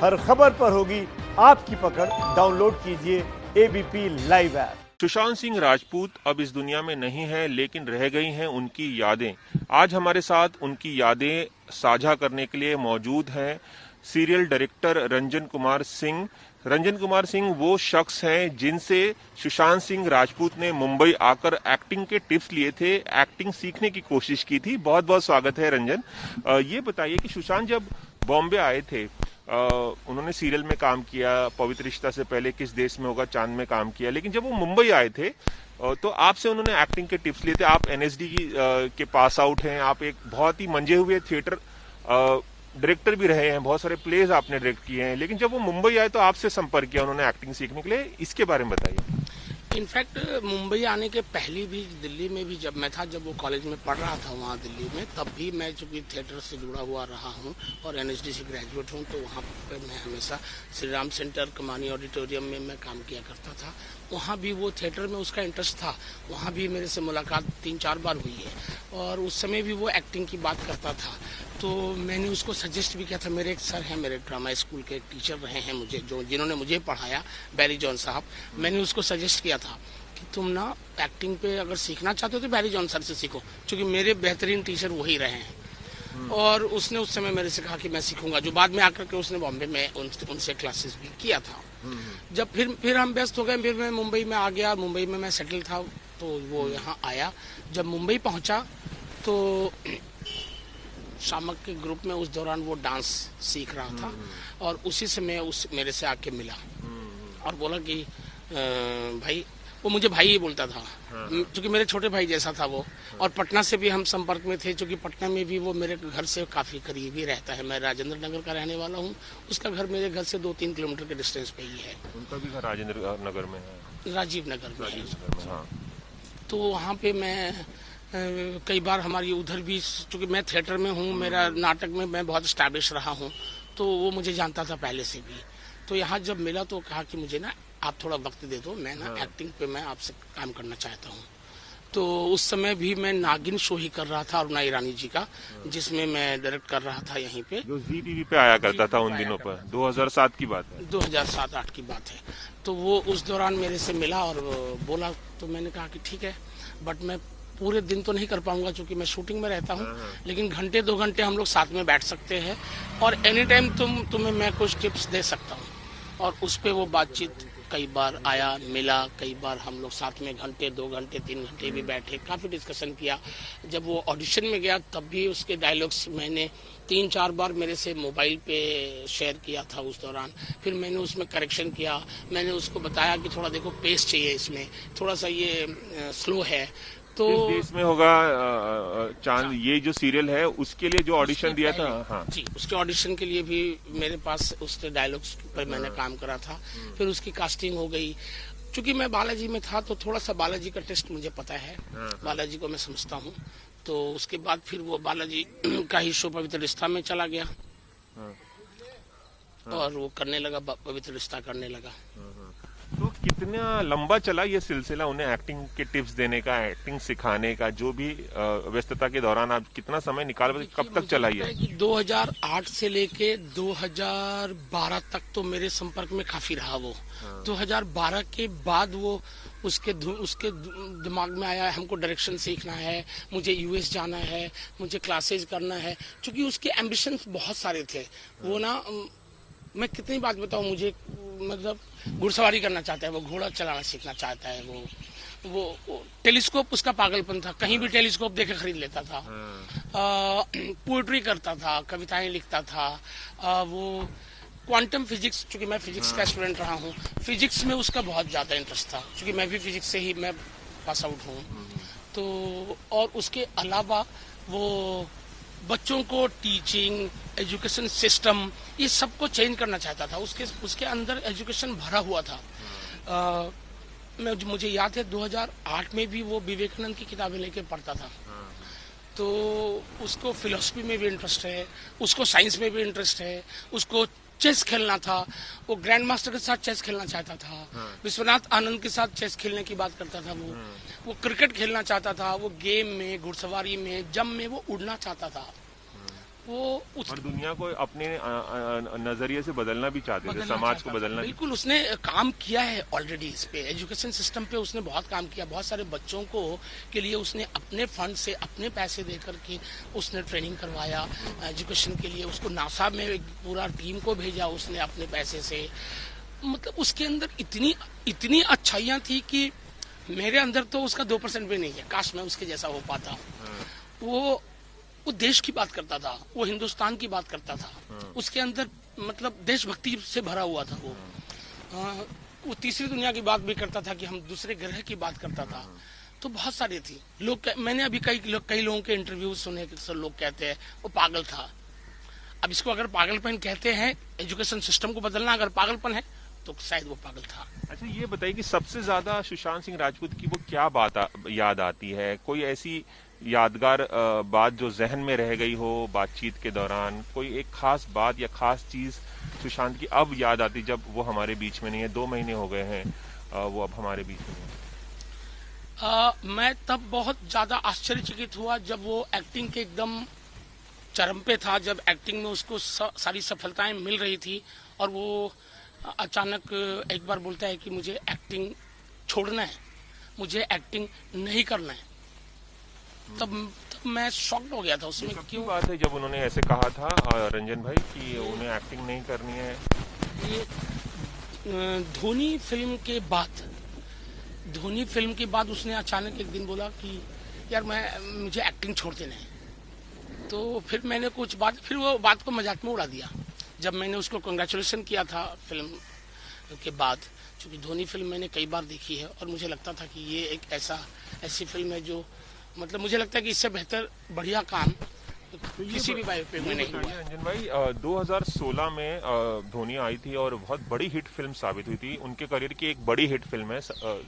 हर खबर पर होगी आपकी पकड़। डाउनलोड कीजिए ABP live app. Sushant Singh Rajput अब इस दुनिया में नहीं है, लेकिन रह गई हैं उनकी यादें। आज हमारे साथ उनकी यादें साझा करने के लिए मौजूद हैं सीरियल डायरेक्टर रंजन कुमार सिंह। रंजन कुमार सिंह वो शख्स हैं जिनसे सुशांत सिंह राजपूत ने मुंबई आकर एक्टिंग के टिप्स लिए थे, एक्टिंग सीखने की कोशिश की थी। बहुत बहुत स्वागत है रंजन। ये बताइए कि सुशांत जब बॉम्बे आए थे, उन्होंने सीरियल में काम किया, पवित्र रिश्ता से पहले किस देश में होगा चांद में काम किया, लेकिन जब वो मुंबई आए थे तो आपसे उन्होंने एक्टिंग के टिप्स लिए थे। आप एनएसडी के पास आउट हैं, आप एक बहुत ही मंजे हुए थिएटर डायरेक्टर भी रहे हैं, बहुत सारे प्लेज आपने डायरेक्ट किए हैं, लेकिन जब वो मुंबई आए तो आपसे संपर्क किया उन्होंने एक्टिंग सीखने के लिए। इसके बारे में बताइए। इनफैक्ट मुंबई आने के पहले भी दिल्ली में भी जब मैं था, जब वो कॉलेज में पढ़ रहा था वहाँ दिल्ली में, तब भी मैं चूंकि थिएटर से जुड़ा हुआ रहा हूँ और एनएसडी से ग्रेजुएट हूँ, तो वहाँ पर मैं हमेशा श्री राम सेंटर कमानी ऑडिटोरियम में मैं काम किया करता था। वहाँ भी वो थिएटर में उसका इंटरेस्ट था, वहाँ भी मेरे से मुलाकात 3-4 बार हुई है और उस समय भी वो एक्टिंग की बात करता था। तो मैंने उसको सजेस्ट भी किया था। मेरे एक सर हैं, मेरे ड्रामा स्कूल के टीचर रहे हैं मुझे, जिन्होंने मुझे पढ़ाया, बैरी जॉन साहब। मैंने उसको सजेस्ट किया था कि तुम ना एक्टिंग पे अगर सीखना चाहते हो तो बैरी जॉन सर से सीखो, क्योंकि मेरे बेहतरीन टीचर वही रहे हैं। और उसने उस समय मेरे से कहा कि मैं सीखूंगा, जो बाद में आकर के उसने बॉम्बे में उनसे क्लासेस भी किया था। जब फिर हम व्यस्त हो गए, फिर मैं मुंबई में आ गया, मुंबई में मैं सेटल था, तो वो यहाँ आया। जब मुंबई पहुंचा तो शामक के ग्रुप में उस दौरान वो डांस सीख रहा था और उसी समय मेरे से आके मिला और बोला कि भाई, वो मुझे भाई ही बोलता था क्योंकि मेरे छोटे भाई जैसा था वो। और पटना से भी हम संपर्क में थे, क्योंकि पटना में भी वो मेरे घर से काफी करीब ही रहता है। मैं राजेंद्र नगर का रहने वाला हूँ, उसका घर मेरे घर से 2-3 किलोमीटर के डिस्टेंस पे ही है। उनका भी घर राजेंद्र नगर में है, राजीव नगर में है। हाँ। तो वहाँ पे मैं कई बार हमारी उधर भी, चूंकि मैं थिएटर में हूँ, मेरा नाटक में मैं बहुत स्टैब्लिश रहा हूँ, तो वो मुझे जानता था पहले से भी। तो यहाँ जब मिला तो कहा कि मुझे ना आप थोड़ा वक्त दे दो, मैं ना एक्टिंग पे मैं आपसे काम करना चाहता हूँ। तो उस समय भी मैं नागिन शो ही कर रहा था अरुणा ईरानी जी का, जिसमें मैं डायरेक्ट कर रहा था यहीं पे, जो जी टीवी पे आया करता था उन दिनों पर। 2007 की बात है, 2007-8 की बात है। तो वो उस दौरान मेरे से मिला और बोला, तो मैंने कहा कि ठीक है, बट मैं पूरे दिन तो नहीं कर पाऊंगा क्योंकि मैं शूटिंग में रहता हूँ, लेकिन घंटे 2 घंटे हम लोग साथ में बैठ सकते हैं और एनी टाइम तुम्हें मैं कुछ टिप्स दे सकता हूँ। और उस पे वो बातचीत कई बार आया, मिला, कई बार हम लोग साथ में घंटे 2 घंटे 3 घंटे भी बैठे, काफ़ी डिस्कशन किया। जब वो ऑडिशन में गया तब भी उसके डायलॉग्स मैंने 3-4 बार मेरे से मोबाइल पे शेयर किया था उस दौरान। फिर मैंने उसमें करेक्शन किया, मैंने उसको बताया कि थोड़ा देखो पेस चाहिए इसमें, थोड़ा सा ये स्लो है। तो इस देश में होगा चांद, ये जो सीरियल है उसके लिए जो ऑडिशन दिया था, हाँ जी, उसके ऑडिशन के लिए भी मेरे पास उसके डायलॉग्स पर मैंने काम करा था। फिर उसकी कास्टिंग हो गई। चूंकि मैं बालाजी में था तो थोड़ा सा बालाजी का टेस्ट मुझे पता है, बालाजी को मैं समझता हूँ। तो उसके बाद फिर वो बालाजी का ही शो पवित्र रिश्ता में चला गया और वो करने लगा, पवित्र रिश्ता करने लगा। तो कितना लंबा चला ये सिलसिला, उन्हें एक्टिंग के टिप्स देने का, एक्टिंग सिखाने का, जो भी व्यस्तता के दौरान आप कितना समय निकाल, कब तक चला ये? 2008 से लेके 2012 तक तो मेरे संपर्क में काफी रहा वो। 2012 के बाद वो उसके दिमाग में आया हमको डायरेक्शन सीखना है, मुझे यूएस जाना है, मुझे क्लासेज करना है, क्योंकि उसके एम्बिशंस बहुत सारे थे। वो ना, मैं कितनी बात बताऊं, मुझे मतलब घुड़सवारी करना चाहता है वो, घोड़ा चलाना सीखना चाहता है वो टेलीस्कोप उसका पागलपन था, कहीं भी टेलीस्कोप देके खरीद लेता था। पोएट्री करता था, कविताएं लिखता था। वो क्वांटम फिजिक्स, चूंकि मैं फिजिक्स का स्टूडेंट रहा हूँ, फिजिक्स में उसका बहुत ज्यादा इंटरेस्ट था, क्योंकि मैं भी फिजिक्स से ही मैं पास आउट हूँ। तो और उसके अलावा वो बच्चों को टीचिंग, एजुकेशन सिस्टम, ये सबको चेंज करना चाहता था। उसके अंदर एजुकेशन भरा हुआ था। मुझे याद है 2008 में भी वो विवेकानंद की किताबें लेके पढ़ता था। तो उसको फिलॉसफी में भी इंटरेस्ट है, उसको साइंस में भी इंटरेस्ट है, उसको चेस खेलना था, वो ग्रैंड मास्टर के साथ चेस खेलना चाहता था। विश्वनाथ आनंद के साथ चेस खेलने की बात करता था वो क्रिकेट खेलना चाहता था, वो गेम में, घुड़सवारी में, जंप में वो उड़ना चाहता था। वो उस और दुनिया को अपने नजरिए से बदलना भी चाहते थे, समाज को बदलना। बिल्कुल, उसने काम किया है ऑलरेडी इस पे, एजुकेशन सिस्टम पे उसने बहुत काम किया। बहुत सारे बच्चों को के लिए उसने अपने फंड से, अपने पैसे देकर के उसने ट्रेनिंग करवाया एजुकेशन के लिए। उसको नासा में एक पूरा टीम को भेजा उसने अपने पैसे से। मतलब उसके अंदर इतनी इतनी अच्छाइयां थी कि मेरे अंदर तो उसका 2% भी नहीं है। काश मैं उसके जैसा हो पाता। वो देश की बात करता था, वो हिंदुस्तान की बात करता था। उसके अंदर मतलब देशभक्ति से भरा हुआ था वो तीसरी दुनिया की बात भी करता था कि हम दूसरे ग्रह की बात करता था। तो बहुत सारी थी लोग। मैंने अभी कई लोगों के इंटरव्यू सुने कि सब लोग कहते हैं वो पागल था। अब इसको अगर पागलपन कहते हैं, एजुकेशन सिस्टम को बदलना अगर पागलपन है तो शायद वो पागल था। अच्छा, ये बताइए कि सबसे ज्यादा सुशांत सिंह राजपूत की वो क्या बात याद आती है? कोई ऐसी यादगार बात जो जहन में रह गई हो बातचीत के दौरान? कोई एक खास बात या खास चीज सुशांत की अब याद आती जब वो हमारे बीच में नहीं है? 2 महीने हो गए हैं वो अब हमारे बीच में नहीं। मैं तब बहुत ज्यादा आश्चर्यचकित हुआ जब वो एक्टिंग के एकदम चरम पे था, जब एक्टिंग में उसको सारी सफलताएं मिल रही थी और वो अचानक एक बार बोलता है कि मुझे एक्टिंग छोड़ना है, मुझे एक्टिंग नहीं करना है। तब मैं शॉक्ड हो गया था उसमें। क्यों बात है जब उन्होंने ऐसे कहा था रंजन भाई कि उन्हें एक्टिंग नहीं करनी है? ये धोनी फिल्म के बाद उसने अचानक एक दिन बोला कि यार मुझे एक्टिंग छोड़ देना है। तो फिर मैंने फिर वो बात को मजाक में उड़ा दिया। जब मैंने उसको कंग्रेचुलेशन किया था फिल्म के बाद, क्योंकि धोनी फिल्म मैंने कई बार देखी है और मुझे लगता था कि ये एक ऐसी फिल्म है जो मतलब मुझे लगता है कि इससे बेहतर बढ़िया काम किसी भी बायोपिक में नहीं हुआ। रंजन भाई, 2016 में धोनी आई थी और बहुत बड़ी हिट फिल्म साबित हुई थी। उनके करियर की एक बड़ी हिट फिल्म है,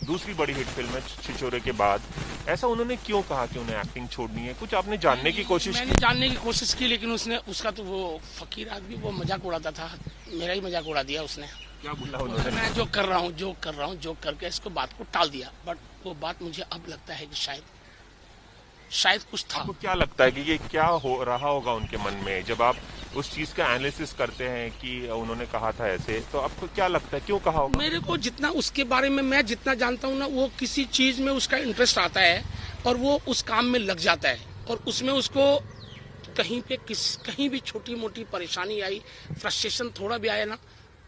दूसरी बड़ी हिट फिल्म है छिछोरे के बाद। ऐसा उन्होंने क्यों कहा कि उन्हें एक्टिंग छोड़नी है? कुछ आपने जानने की कोशिश की? मैंने जानने की कोशिश की, लेकिन उसका तो वो फकीर आदमी वो मजाक उड़ाता था। मेरा ही मजाक उड़ा दिया उसने। क्या बोला उन्होंने? मैं जो कर रहा हूँ करके इसको बात को टाल दिया। बट वो बात मुझे अब लगता है कि शायद कुछ था। आपको क्या लगता है कि ये क्या हो रहा होगा उनके मन में जब आप उस चीज का एनालिसिस करते हैं कि उन्होंने कहा था ऐसे? तो आपको क्या लगता है क्यों कहा होगा? मेरे को जितना उसके बारे में मैं जितना जानता हूँ ना, वो किसी चीज में उसका इंटरेस्ट आता है और वो उस काम में लग जाता है और उसमें उसको कहीं भी छोटी मोटी परेशानी आई, फ्रस्ट्रेशन थोड़ा भी आया ना,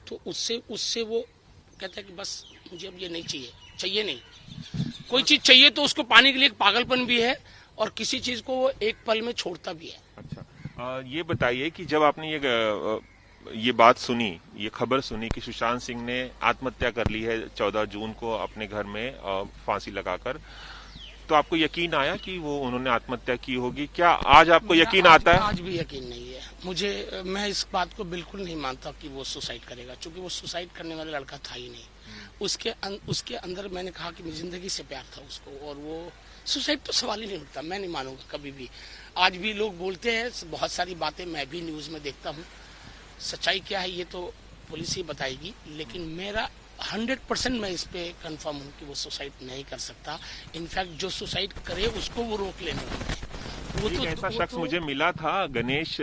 तो उससे वो कहता है कि बस मुझे अब ये नहीं चाहिए नहीं। कोई चीज चाहिए तो उसको पाने के लिए एक पागलपन भी है और किसी चीज को वो एक पल में छोड़ता भी है। अच्छा, ये बताइए कि जब आपने ये बात सुनी, ये खबर सुनी कि सुशांत सिंह ने आत्महत्या कर ली है 14 जून को अपने घर में फांसी लगाकर, तो आपको यकीन आया कि उन्होंने आत्महत्या की होगी? क्या आज आपको यकीन आता है? आज भी यकीन नहीं है। मैं इस बात को बिल्कुल नहीं मानता कि वो सुसाइड करेगा, क्योंकि वो सुसाइड करने वाला लड़का था ही नहीं। उसके अंदर मैंने कहा कि जिंदगी से प्यार था उसको, और वो सुसाइड तो सवाल ही नहीं उठता। मैं नहीं मानूंगा कभी भी। आज भी लोग बोलते हैं बहुत सारी बातें, मैं भी न्यूज में देखता हूँ। सच्चाई क्या है ये तो पुलिस ही बताएगी, लेकिन मेरा 100% मैं इस पे कंफर्म हूँ कि वो सुसाइड नहीं कर सकता। इनफैक्ट जो सुसाइड करे उसको वो रोक लेने वाला है। वो तो ऐसा शख्स मुझे मिला था, गणेश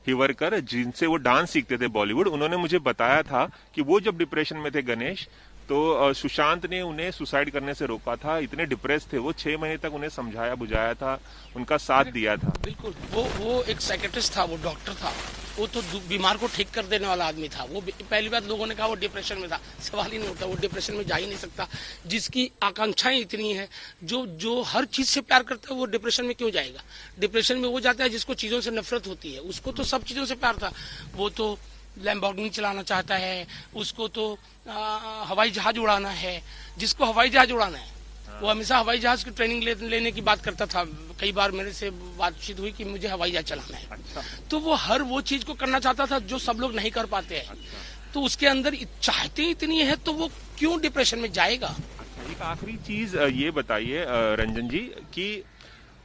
हिवरकर, जिनसे वो डांस सीखते थे बॉलीवुड। उन्होंने मुझे बताया था कि वो जब डिप्रेशन में थे गणेश, तो सुशांत ने उन्हें सुसाइड करने से रोका था। इतने डिप्रेस थे वो, 6 महीने तक उन्हें समझाया बुझाया था, उनका साथ दिया था। बिल्कुल, वो एक साइकेट्रिस्ट था, वो डॉक्टर था, वो तो बीमार को ठीक कर देने वाला आदमी था। वो पहली बात लोगों ने कहा वो डिप्रेशन में था, सवाल ही नहीं उठता। वो डिप्रेशन में जा ही नहीं सकता। जिसकी आकांक्षाएं इतनी है, जो हर चीज से प्यार करता है, वो डिप्रेशन में क्यों जाएगा? डिप्रेशन में वो जाता है जिसको चीजों से नफरत होती है। उसको तो सब चीजों से प्यार था। वो तो लैम्बोर्गिनी चलाना चाहता है, उसको तो हवाई जहाज उड़ाना है। जिसको हवाई जहाज उड़ाना है वो हमेशा हवाई जहाज की ट्रेनिंग लेने की बात करता था। कई बार मेरे से बातचीत हुई कि मुझे हवाई जहाज चलाना है। अच्छा। तो वो चीज को करना चाहता था जो सब लोग नहीं कर पाते हैं। अच्छा। तो उसके अंदर चाहते इतनी है तो वो क्यों डिप्रेशन में जाएगा? अच्छा, एक आखिरी चीज ये बताइए रंजन जी कि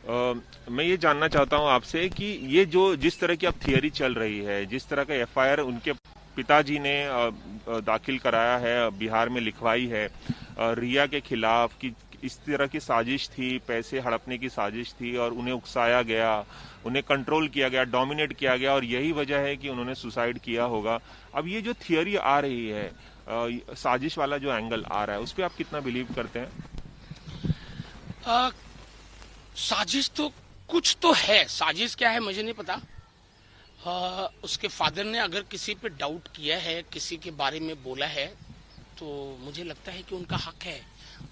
मैं ये जानना चाहता हूँ आपसे कि ये जिस तरह की अब थियरी चल रही है, जिस तरह का एफआईआर उनके पिताजी ने दाखिल कराया है, बिहार में लिखवाई है रिया के खिलाफ, कि इस तरह की साजिश थी, पैसे हड़पने की साजिश थी और उन्हें उकसाया गया, उन्हें कंट्रोल किया गया, डोमिनेट किया गया और यही वजह है कि उन्होंने सुसाइड किया होगा। अब ये जो थियरी आ रही है, साजिश वाला जो एंगल आ रहा है, उस पर आप कितना बिलीव करते हैं? साजिश तो कुछ तो है, साजिश क्या है मुझे नहीं पता। उसके फादर ने अगर किसी पे डाउट किया है, किसी के बारे में बोला है, तो मुझे लगता है कि उनका हक है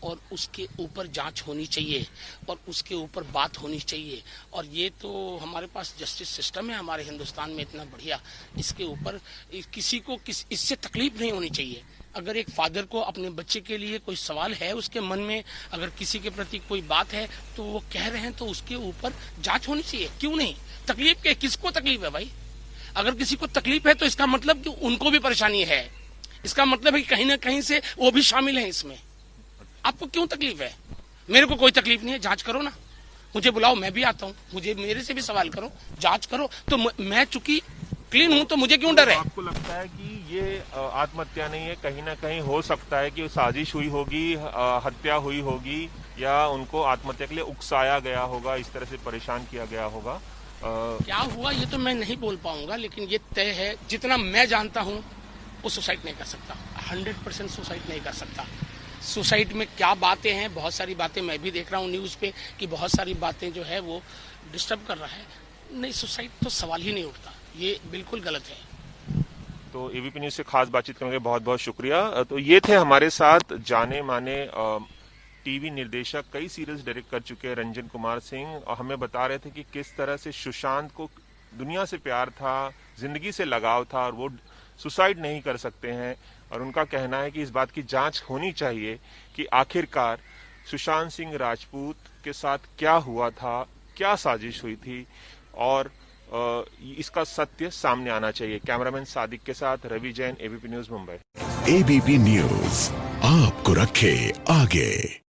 और उसके ऊपर जांच होनी चाहिए और उसके ऊपर बात होनी चाहिए। और ये तो हमारे पास जस्टिस सिस्टम है हमारे हिंदुस्तान में इतना बढ़िया, इसके ऊपर किसी को इससे तकलीफ नहीं होनी चाहिए। अगर एक फादर को अपने बच्चे के लिए कोई सवाल है, उसके मन में अगर किसी के प्रति कोई बात है तो वो कह रहे हैं, तो उसके ऊपर जांच होनी चाहिए। क्यों नहीं? तकलीफ के किसको तकलीफ है भाई? अगर किसी को तकलीफ है तो इसका मतलब कि उनको भी परेशानी है, इसका मतलब है कि कहीं ना कहीं से वो भी शामिल है इसमें। आपको क्यों तकलीफ है? मेरे को कोई तकलीफ नहीं है, जांच करो ना, मुझे बुलाओ, मैं भी आता हूँ, मुझे मेरे से भी सवाल करो, जांच करो। तो मैं चूंकि क्लीन हूं तो मुझे क्यों डर है? आपको लगता है कि ये आत्महत्या नहीं है, कहीं ना कहीं हो सकता है कि साजिश हुई होगी, हत्या हुई होगी, या उनको आत्महत्या के लिए उकसाया गया होगा, इस तरह से परेशान किया गया होगा? क्या हुआ ये तो मैं नहीं बोल पाऊंगा, लेकिन ये तय है, जितना मैं जानता हूं वो सुसाइड नहीं कर सकता, 100% सुसाइड नहीं कर सकता। सुसाइड में क्या बातें हैं, बहुत सारी बातें मैं भी देख रहा हूँ न्यूज पे कि बहुत सारी बातें जो है वो डिस्टर्ब कर रहा है। नहीं, सुसाइड तो सवाल ही नहीं उठता, ये बिल्कुल गलत है। तो एबीपी न्यूज से खास बातचीत करने के बहुत बहुत शुक्रिया। तो ये थे हमारे साथ जाने माने टीवी निर्देशक, कई सीरियल्स डायरेक्ट कर चुके हैं रंजन कुमार सिंह, और हमें बता रहे थे कि किस तरह से सुशांत को दुनिया से प्यार था, जिंदगी से लगाव था और वो सुसाइड नहीं कर सकते हैं। और उनका कहना है कि इस बात की जांच होनी चाहिए कि आखिरकार सुशांत सिंह राजपूत के साथ क्या हुआ था, क्या साजिश हुई थी, और इसका सत्य सामने आना चाहिए। कैमरामैन सादिक के साथ Ravi Jain, ABP news, Mumbai. ABP news आपको रखे आगे।